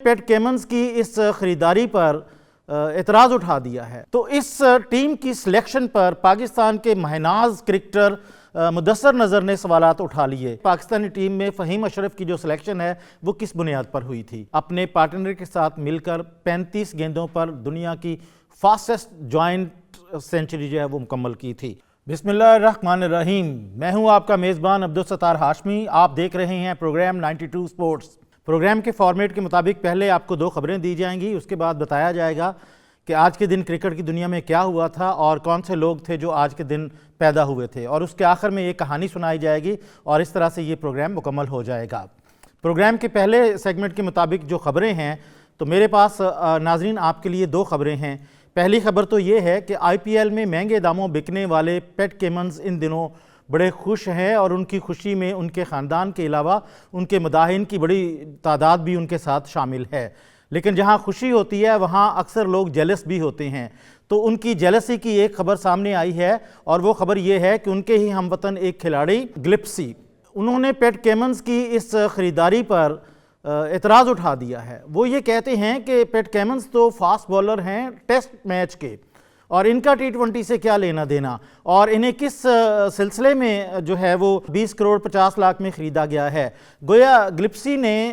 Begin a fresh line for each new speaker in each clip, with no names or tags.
پیٹ کیمنز کی اس خریداری پر اعتراض اٹھا دیا ہے، تو اس ٹیم کی سلیکشن پر پاکستان کے ماہر ناز کرکٹر مدثر نظر نے سوالات اٹھا لیے۔ پاکستانی ٹیم میں فہیم اشرف کی جو سلیکشن ہے وہ کس بنیاد پر ہوئی تھی؟ اپنے پارٹنر کے ساتھ مل کر 35 گیندوں پر دنیا کی فاسٹسٹ جوائنٹ سینچری جو ہے وہ مکمل کی تھی۔ بسم اللہ الرحمن الرحیم، میں ہوں آپ کا میزبان عبدالستار ہاشمی۔ آپ دیکھ رہے ہیں پروگرام 92 سپورٹس۔ پروگرام کے فارمیٹ کے مطابق پہلے آپ کو 2 خبریں دی جائیں گی، اس کے بعد بتایا جائے گا کہ آج کے دن کرکٹ کی دنیا میں کیا ہوا تھا اور کون سے لوگ تھے جو آج کے دن پیدا ہوئے تھے، اور اس کے آخر میں ایک کہانی سنائی جائے گی اور اس طرح سے یہ پروگرام مکمل ہو جائے گا۔ پروگرام کے پہلے سیگمنٹ کے مطابق جو خبریں ہیں تو میرے پاس ناظرین آپ کے لیے 2 خبریں ہیں۔ پہلی خبر تو یہ ہے کہ آئی پی ایل میں مہنگے داموں بکنے والے پیٹ کیمنز ان دنوں بڑے خوش ہیں، اور ان کی خوشی میں ان کے خاندان کے علاوہ ان کے مداحن کی بڑی تعداد بھی ان کے ساتھ شامل ہے۔ لیکن جہاں خوشی ہوتی ہے وہاں اکثر لوگ جیلس بھی ہوتے ہیں، تو ان کی جیلسی کی ایک خبر سامنے آئی ہے، اور وہ خبر یہ ہے کہ ان کے ہی ہم وطن ایک کھلاڑی گلپسی، انہوں نے پیٹ کیمنز کی اس خریداری پر اعتراض اٹھا دیا ہے۔ وہ یہ کہتے ہیں کہ پیٹ کیمنز تو فاسٹ بولر ہیں ٹیسٹ میچ کے، اور ان کا T20 سے کیا لینا دینا، اور انہیں کس سلسلے میں جو ہے وہ 20 کروڑ 50 لاکھ میں خریدا گیا ہے۔ گویا گلپسی نے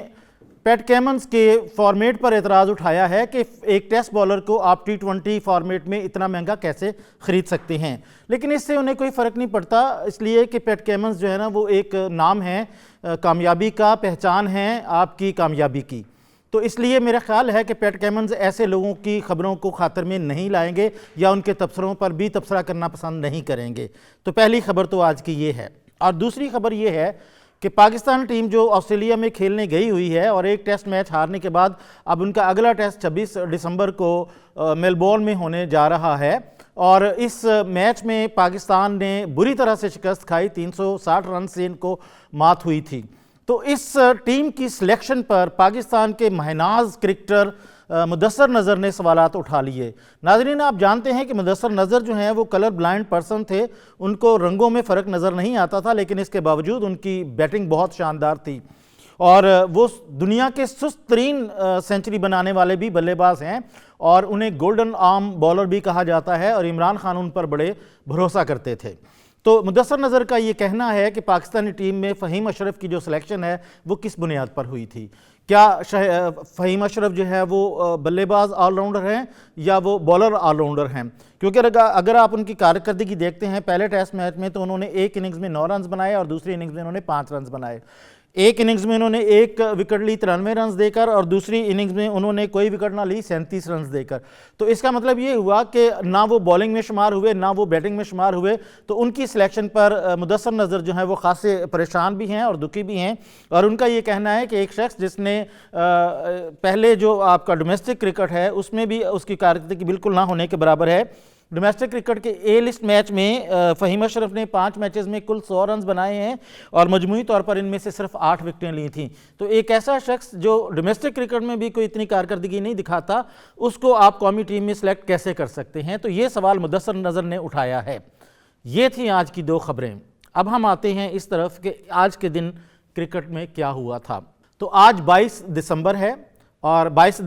پیٹ کیمنز کے فارمیٹ پر اعتراض اٹھایا ہے کہ ایک ٹیسٹ بالر کو آپ T20 فارمیٹ میں اتنا مہنگا کیسے خرید سکتے ہیں، لیکن اس سے انہیں کوئی فرق نہیں پڑتا، اس لیے کہ پیٹ کیمنز جو ہے نا وہ ایک نام ہے کامیابی کا، پہچان ہے آپ کی کامیابی کی، تو اس لیے میرا خیال ہے کہ پیٹ کیمنز ایسے لوگوں کی خبروں کو خاطر میں نہیں لائیں گے یا ان کے تبصروں پر بھی تبصرہ کرنا پسند نہیں کریں گے۔ تو پہلی خبر تو آج کی یہ ہے، اور دوسری خبر یہ ہے کہ پاکستان ٹیم جو آسٹریلیا میں کھیلنے گئی ہوئی ہے اور ایک ٹیسٹ میچ ہارنے کے بعد اب ان کا اگلا ٹیسٹ 26 دسمبر کو میلبورن میں ہونے جا رہا ہے، اور اس میچ میں پاکستان نے بری طرح سے شکست کھائی، 360 رن سے ان کو مات ہوئی تھی۔ تو اس ٹیم کی سلیکشن پر پاکستان کے ماہر ناز کرکٹر مدثر نظر نے سوالات اٹھا لیے۔ ناظرین، آپ جانتے ہیں کہ مدثر نظر جو ہیں وہ کلر بلائنڈ پرسن تھے، ان کو رنگوں میں فرق نظر نہیں آتا تھا، لیکن اس کے باوجود ان کی بیٹنگ بہت شاندار تھی، اور وہ دنیا کے سست ترین سینچری بنانے والے بھی بلے باز ہیں، اور انہیں گولڈن آرم بولر بھی کہا جاتا ہے، اور عمران خان ان پر بڑے بھروسہ کرتے تھے۔ تو مدثر نظر کا یہ کہنا ہے کہ پاکستانی ٹیم میں فہیم اشرف کی جو سلیکشن ہے وہ کس بنیاد پر ہوئی تھی؟ کیا فہیم اشرف جو ہے وہ بلے باز آل راؤنڈر ہیں یا وہ بولر آل راؤنڈر ہیں؟ کیونکہ اگر آپ ان کی کارکردگی دیکھتے ہیں پہلے ٹیسٹ میچ میں تو انہوں نے ایک اننگز میں 9 رنز بنائے اور دوسری اننگز میں انہوں نے 5 رنز بنائے۔ ایک اننگز میں انہوں نے 1 وکٹ لی 93 رنز دے کر، اور دوسری اننگز میں انہوں نے کوئی وکٹ نہ لی 37 رنز دے کر۔ تو اس کا مطلب یہ ہوا کہ نہ وہ بولنگ میں شمار ہوئے نہ وہ بیٹنگ میں شمار ہوئے، تو ان کی سلیکشن پر مدثر نظر جو ہیں وہ خاصے پریشان بھی ہیں اور دکھی بھی ہیں، اور ان کا یہ کہنا ہے کہ ایک شخص جس نے پہلے جو آپ کا ڈومیسٹک کرکٹ ہے اس میں بھی اس کی کارکردگی بالکل نہ ہونے کے برابر ہے۔ ڈومیسٹک کرکٹ کے اے لسٹ میچ میں فہیم اشرف نے 5 میچز میں کل 100 رنز بنائے ہیں، اور مجموعی طور پر ان میں سے صرف 8 وکٹیں لی تھیں۔ تو ایک ایسا شخص جو ڈومیسٹک کرکٹ میں بھی کوئی اتنی کارکردگی نہیں دکھاتا، اس کو آپ قومی ٹیم میں سلیکٹ کیسے کر سکتے ہیں؟ تو یہ سوال مدثر نظر نے اٹھایا ہے۔ یہ تھی آج کی 2 خبریں۔ اب ہم آتے ہیں اس طرف کہ آج کے دن کرکٹ میں کیا ہوا تھا۔ تو آج 22 دسمبر ہے، اور 22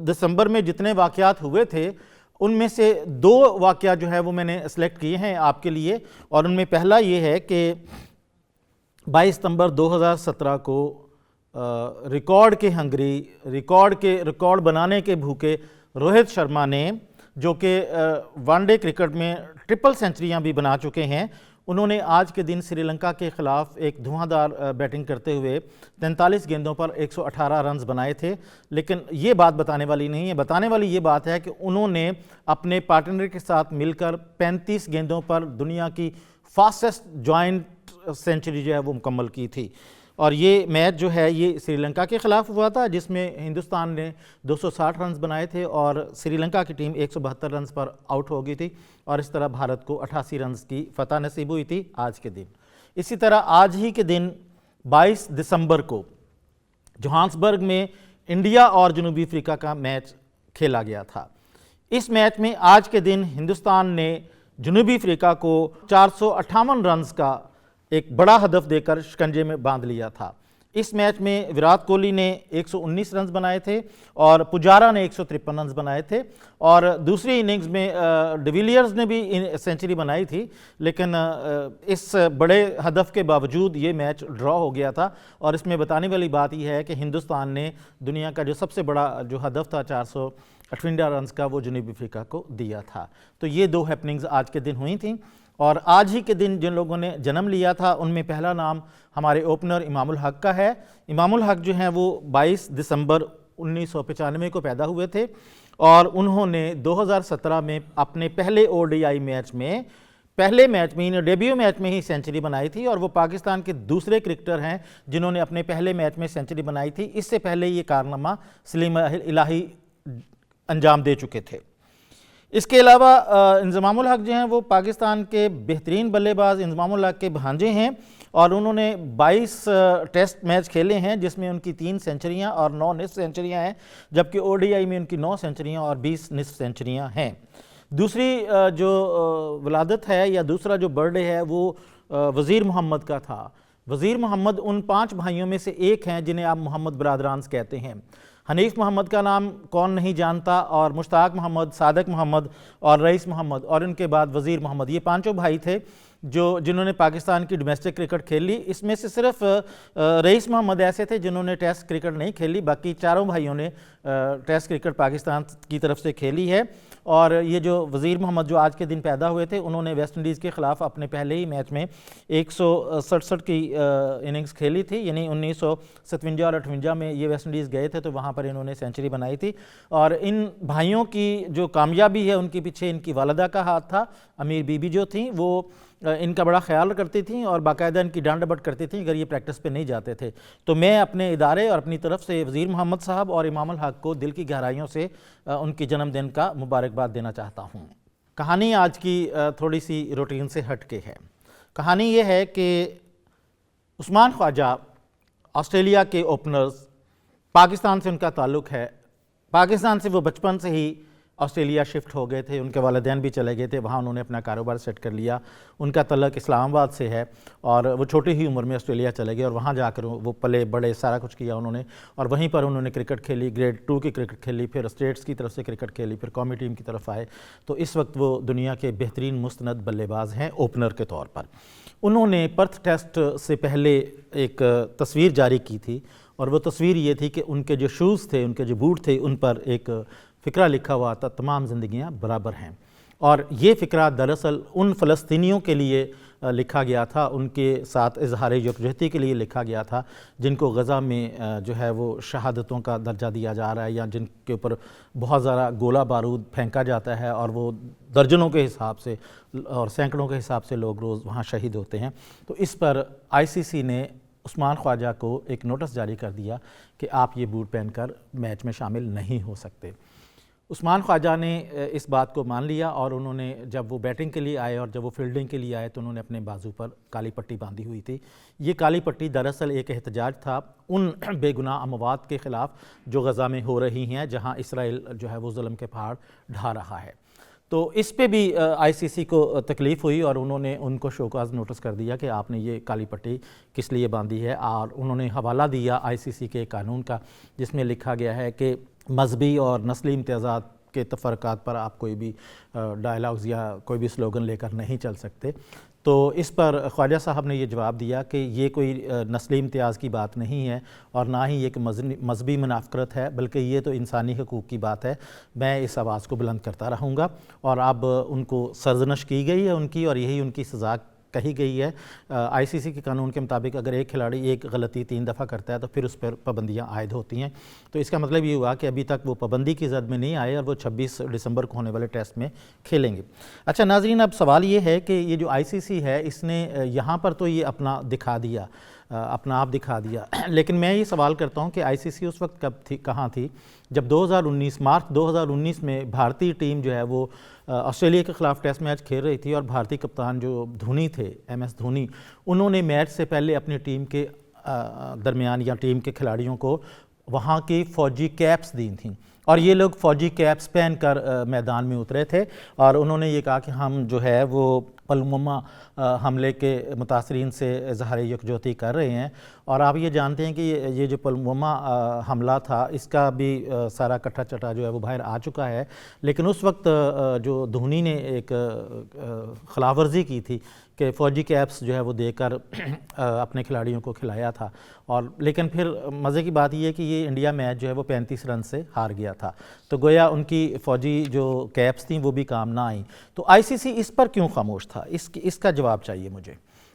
دسمبر میں جتنے واقعات ہوئے تھے ان میں سے 2 واقعات جو ہے وہ میں نے سلیکٹ کیے ہیں آپ کے لیے، اور ان میں پہلا یہ ہے کہ 22 ستمبر 2017 کو ریکارڈ کے ہنگری، ریکارڈ بنانے کے بھوکے روہت شرما نے، جو کہ ون ڈے کرکٹ میں ٹرپل سینچریاں بھی بنا چکے ہیں، انہوں نے آج کے دن سری لنکا کے خلاف ایک دھواں دار بیٹنگ کرتے ہوئے 43 گیندوں پر 118 رنز بنائے تھے۔ لیکن یہ بات بتانے والی نہیں ہے، بتانے والی یہ بات ہے کہ انہوں نے اپنے پارٹنر کے ساتھ مل کر 35 گیندوں پر دنیا کی فاسٹسٹ جوائنٹ سینچری جو ہے وہ مکمل کی تھی، اور یہ میچ جو ہے یہ سری لنکا کے خلاف ہوا تھا، جس میں ہندوستان نے 260 رنز بنائے تھے اور سری لنکا کی ٹیم 172 رنز پر آؤٹ ہو گئی تھی، اور اس طرح بھارت کو 88 رنز کی فتح نصیب ہوئی تھی آج کے دن۔ اسی طرح آج ہی کے دن 22 دسمبر کو جوہانسبرگ میں انڈیا اور جنوبی افریقہ کا میچ کھیلا گیا تھا۔ اس میچ میں آج کے دن ہندوستان نے جنوبی افریقہ کو 458 رنز کا ایک بڑا ہدف دے کر شکنجے میں باندھ لیا تھا۔ اس میچ میں وراٹ کوہلی نے 119 رنز بنائے تھے اور پجارا نے 153 رنز بنائے تھے، اور دوسری اننگز میں ڈیویلیئرز نے بھی سینچری بنائی تھی، لیکن اس بڑے ہدف کے باوجود یہ میچ ڈرا ہو گیا تھا۔ اور اس میں بتانے والی بات یہ ہے کہ ہندوستان نے دنیا کا جو سب سے بڑا جو ہدف تھا 458 رنز کا، وہ جنوبی افریقہ کو دیا تھا۔ تو یہ دو ہیپننگز آج کے دن ہوئی تھیں، اور آج ہی کے دن جن لوگوں نے جنم لیا تھا ان میں پہلا نام ہمارے اوپنر امام الحق کا ہے۔ امام الحق جو ہیں وہ 22 دسمبر 1995 کو پیدا ہوئے تھے، اور انہوں نے 2017 میں اپنے پہلے ODI میچ میں ڈیبیو میچ میں ہی سینچری بنائی تھی، اور وہ پاکستان کے دوسرے کرکٹر ہیں جنہوں نے اپنے پہلے میچ میں سینچری بنائی تھی۔ اس سے پہلے یہ کارنامہ سلیم الہی انجام دے چکے تھے۔ اس کے علاوہ انضمام الحق جو ہیں وہ پاکستان کے بہترین بلے باز انضمام الحق کے بھانجے ہیں، اور انہوں نے 22 ٹیسٹ میچ کھیلے ہیں جس میں ان کی 3 سینچریاں اور 9 نصف سینچریاں ہیں، جبکہ ODI میں ان کی 9 سینچریاں اور 20 نصف سینچریاں ہیں۔ دوسری جو ولادت ہے یا دوسرا جو برتھ ڈے ہے وہ وزیر محمد کا تھا۔ وزیر محمد ان 5 بھائیوں میں سے ایک ہیں جنہیں آپ محمد برادرانس کہتے ہیں۔ حنیف محمد کا نام کون نہیں جانتا، اور مشتاق محمد، صادق محمد اور رئیس محمد، اور ان کے بعد وزیر محمد، یہ 5 بھائی تھے جنہوں نے پاکستان کی ڈومیسٹک کرکٹ کھیلی۔ اس میں سے صرف رئیس محمد ایسے تھے جنہوں نے ٹیسٹ کرکٹ نہیں کھیلی، باقی چاروں بھائیوں نے ٹیسٹ کرکٹ پاکستان کی طرف سے کھیلی ہے۔ اور یہ جو وزیر محمد جو آج کے دن پیدا ہوئے تھے، انہوں نے ویسٹ انڈیز کے خلاف اپنے پہلے ہی میچ میں 167 کی اننگز کھیلی تھی، یعنی 1957 اور 58 میں یہ ویسٹ انڈیز گئے تھے تو وہاں پر انہوں نے سینچری بنائی تھی۔ اور ان بھائیوں کی جو کامیابی ہے ان کے پیچھے ان کی والدہ کا ہاتھ تھا۔ امیر بی بی جو تھیں وہ ان کا بڑا خیال کرتی تھیں اور باقاعدہ ان کی ڈانٹ ڈپٹ کرتی تھیں اگر یہ پریکٹس پہ نہیں جاتے تھے۔ تو میں اپنے ادارے اور اپنی طرف سے وزیر محمد صاحب اور امام الحق کو دل کی گہرائیوں سے ان کی جنم دن کا مبارکباد دینا چاہتا ہوں۔ کہانی آج کی تھوڑی سی روٹین سے ہٹ کے ہے۔ کہانی یہ ہے کہ عثمان خواجہ آسٹریلیا کے اوپنرز، پاکستان سے ان کا تعلق ہے، پاکستان سے وہ بچپن سے ہی آسٹریلیا شفٹ ہو گئے تھے، ان کے والدین بھی چلے گئے تھے وہاں، انہوں نے اپنا کاروبار سیٹ کر لیا۔ ان کا تعلق اسلام آباد سے ہے، اور وہ چھوٹی ہی عمر میں آسٹریلیا چلے گئے اور وہاں جا کر وہ پلے بڑے، سارا کچھ کیا انہوں نے، اور وہیں پر انہوں نے کرکٹ کھیلی، گریڈ 2 کی کرکٹ کھیلی، پھر اسٹیٹس کی طرف سے کرکٹ کھیلی، پھر قومی ٹیم کی طرف آئے۔ تو اس وقت وہ دنیا کے بہترین مستند بلے باز ہیں اوپنر کے طور پر۔ انہوں نے پرتھ ٹیسٹ سے پہلے ایک تصویر جاری کی تھی، اور وہ تصویر یہ تھی کہ ان کے جو شوز تھے، ان کے جو بوٹ تھے، ان پر ایک فقرہ لکھا ہوا تھا، تمام زندگیاں برابر ہیں۔ اور یہ فقرہ دراصل ان فلسطینیوں کے لیے لکھا گیا تھا، ان کے ساتھ اظہار یکجہتی کے لیے لکھا گیا تھا جن کو غزہ میں جو ہے وہ شہادتوں کا درجہ دیا جا رہا ہے، یا جن کے اوپر بہت زیادہ گولہ بارود پھینکا جاتا ہے، اور وہ درجنوں کے حساب سے اور سینکڑوں کے حساب سے لوگ روز وہاں شہید ہوتے ہیں۔ تو اس پر ICC نے عثمان خواجہ کو ایک نوٹس جاری کر دیا کہ آپ یہ بوٹ پہن کر میچ میں شامل نہیں ہو سکتے۔ عثمان خواجہ نے اس بات کو مان لیا، اور انہوں نے جب وہ بیٹنگ کے لیے آئے اور جب وہ فیلڈنگ کے لیے آئے تو انہوں نے اپنے بازو پر کالی پٹی باندھی ہوئی تھی۔ یہ کالی پٹی دراصل ایک احتجاج تھا ان بے گناہ اموات کے خلاف جو غزہ میں ہو رہی ہیں، جہاں اسرائیل جو ہے وہ ظلم کے پہاڑ ڈھا رہا ہے۔ تو اس پہ بھی ICC کو تکلیف ہوئی، اور انہوں نے ان کو شوکاز نوٹس کر دیا کہ آپ نے یہ کالی پٹی کس لیے باندھی ہے، اور انہوں نے حوالہ دیا ICC کے قانون کا جس میں لکھا گیا ہے کہ مذہبی اور نسلی امتیازات کے تفرقات پر آپ کوئی بھی ڈائلاگز یا کوئی بھی سلوگن لے کر نہیں چل سکتے۔ تو اس پر خواجہ صاحب نے یہ جواب دیا کہ یہ کوئی نسلی امتیاز کی بات نہیں ہے، اور نہ ہی ایک مذہبی منافقت ہے، بلکہ یہ تو انسانی حقوق کی بات ہے۔ میں اس آواز کو بلند کرتا رہوں گا، اور اب ان کو سرزنش کی گئی ہے ان کی، اور یہی ان کی سزا کہی گئی ہے۔ ICC کے قانون کے مطابق اگر ایک کھلاڑی ایک غلطی 3 دفعہ کرتا ہے تو پھر اس پر پابندیاں عائد ہوتی ہیں۔ تو اس کا مطلب یہ ہوا کہ ابھی تک وہ پابندی کی زد میں نہیں آئے، اور وہ 26 دسمبر کو ہونے والے ٹیسٹ میں کھیلیں گے۔ اچھا ناظرین، اب سوال یہ ہے کہ یہ جو ICC ہے اس نے یہاں پر تو یہ اپنا دکھا دیا، اپنا آپ دکھا دیا، لیکن میں یہ سوال کرتا ہوں کہ ICC اس وقت کب تھی، کہاں تھی جب مارچ 2019 میں بھارتی ٹیم جو ہے وہ آسٹریلیا کے خلاف ٹیسٹ میچ کھیل رہی تھی، اور بھارتی کپتان جو دھونی تھے، MS دھونی، انہوں نے میچ سے پہلے اپنی ٹیم کے درمیان یا ٹیم کے کھلاڑیوں کو وہاں کی فوجی کیپس دی تھیں، اور یہ لوگ فوجی کیپس پہن کر میدان میں اترے تھے، اور انہوں نے یہ کہا کہ ہم جو ہے وہ پلوامہ حملے کے متاثرین سے اظہار یکجہتی کر رہے ہیں، اور آپ یہ جانتے ہیں کہ یہ جو پلوامہ حملہ تھا اس کا بھی سارا کٹھا چٹا جو ہے وہ باہر آ چکا ہے، لیکن اس وقت جو دھونی نے ایک خلاف ورزی کی تھی کہ فوجی کیپس جو ہے وہ دے کر اپنے کھلاڑیوں کو کھلایا تھا، اور لیکن پھر مزے کی بات یہ ہے کہ یہ انڈیا میچ جو ہے وہ 35 رن سے ہار گیا تھا، تو گویا ان کی فوجی جو کیپس تھیں وہ بھی کام نہ آئیں۔ تو آئی سی سی اس پر کیوں خاموش تھا؟ اس کا جواب چاہیے مجھے۔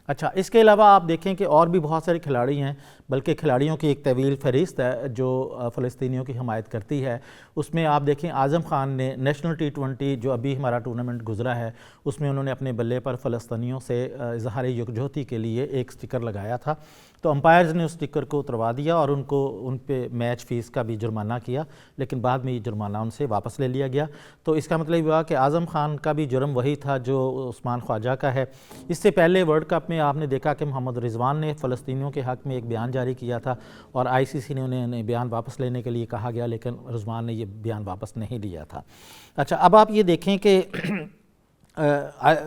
اچھا، اس کے علاوہ آپ دیکھیں کہ اور بھی بہت سارے کھلاڑی ہیں، بلکہ کھلاڑیوں کی ایک طویل فہرست ہے جو فلسطینیوں کی حمایت کرتی ہے۔ اس میں آپ دیکھیں اعظم خان نے نیشنل T20 جو ابھی ہمارا ٹورنامنٹ گزرا ہے اس میں انہوں نے اپنے بلے پر فلسطینیوں سے اظہار یکجہتی کے لیے ایک سٹکر لگایا تھا، تو امپائرز نے اس سٹکر کو اتروا دیا اور ان پہ میچ فیس کا بھی جرمانہ کیا، لیکن بعد میں یہ جرمانہ ان سے واپس لے لیا گیا۔ تو اس کا مطلب ہوا کہ اعظم خان کا بھی جرم وہی تھا جو عثمان خواجہ کا ہے۔ اس سے پہلے ورلڈ کپ میں آپ نے دیکھا کہ محمد رضوان نے فلسطینیوں کے حق میں ایک بیان جاری کیا تھا، اور آئی سی سی نے انہیں بیان واپس لینے کے لیے کہا گیا، لیکن رضوان نے یہ بیان واپس نہیں لیا تھا۔ اچھا، اب آپ یہ دیکھیں کہ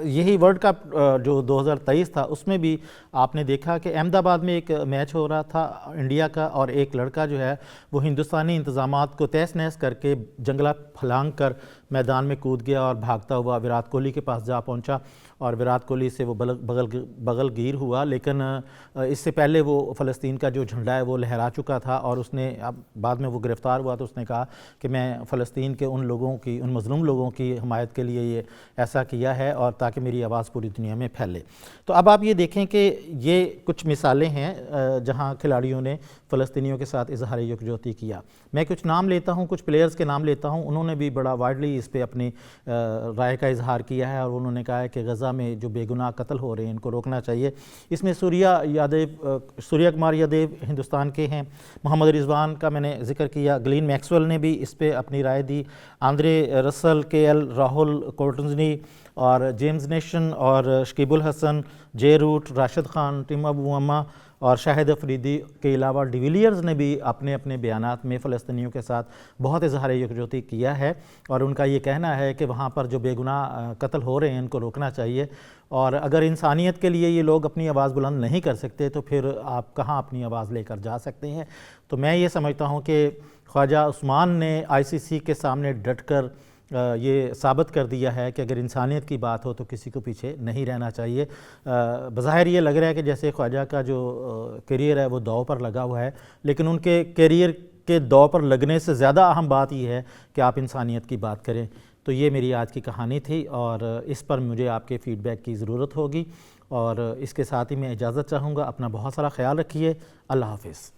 یہی ورلڈ کپ جو 2023 تھا اس میں بھی آپ نے دیکھا کہ احمد آباد میں ایک میچ ہو رہا تھا انڈیا کا، اور ایک لڑکا جو ہے وہ ہندوستانی انتظامات کو تہس نہس کر کے جنگلہ پھلانگ کر میدان میں کود گیا اور بھاگتا ہوا وراٹ کوہلی کے پاس جا پہنچا، اور وراٹ کوہلی سے وہ بغل گیر ہوا، لیکن اس سے پہلے وہ فلسطین کا جو جھنڈا ہے وہ لہرا چکا تھا، اور اس نے بعد میں وہ گرفتار ہوا تو اس نے کہا کہ میں فلسطین کے ان مظلوم لوگوں کی حمایت کے لیے یہ ایسا کیا ہے، اور تاکہ میری آواز پوری دنیا میں پھیلے۔ تو اب آپ یہ دیکھیں کہ یہ کچھ مثالیں ہیں جہاں کھلاڑیوں نے فلسطینیوں کے ساتھ اظہار یکجہتی کیا۔ میں کچھ نام لیتا ہوں، کچھ پلیئرز کے نام لیتا ہوں، انہوں نے بھی بڑا وائڈلی اس پہ اپنی رائے کا اظہار کیا ہے، اور انہوں نے کہا ہے کہ غزہ میں جو بے گناہ قتل ہو رہے ہیں ان کو روکنا چاہیے۔ اس میں سوریا کمار یادیو ہندوستان کے ہیں، محمد رضوان کا میں نے ذکر کیا، گلین میکسویل نے بھی اس پہ اپنی رائے دی، آندرے رسل، کے ایل راہل کورٹنزنی اور جیمز نیشن اور شکیب الحسن، جے روٹ، راشد خان، ٹیم ابو اما اور شاہد افریدی کے علاوہ ڈیویلیئرز نے بھی اپنے اپنے بیانات میں فلسطینیوں کے ساتھ بہت اظہار یکجہتی کیا ہے، اور ان کا یہ کہنا ہے کہ وہاں پر جو بے گناہ قتل ہو رہے ہیں ان کو روکنا چاہیے، اور اگر انسانیت کے لیے یہ لوگ اپنی آواز بلند نہیں کر سکتے تو پھر آپ کہاں اپنی آواز لے کر جا سکتے ہیں۔ تو میں یہ سمجھتا ہوں کہ خواجہ عثمان نے آئی سی سی کے سامنے ڈٹ کر یہ ثابت کر دیا ہے کہ اگر انسانیت کی بات ہو تو کسی کو پیچھے نہیں رہنا چاہیے۔ بظاہر یہ لگ رہا ہے کہ جیسے خواجہ کا جو کیریئر ہے وہ داؤ پر لگا ہوا ہے، لیکن ان کے کیریئر کے داؤ پر لگنے سے زیادہ اہم بات یہ ہے کہ آپ انسانیت کی بات کریں۔ تو یہ میری آج کی کہانی تھی، اور اس پر مجھے آپ کے فیڈ بیک کی ضرورت ہوگی، اور اس کے ساتھ ہی میں اجازت چاہوں گا۔ اپنا بہت سارا خیال رکھیے۔ اللہ حافظ۔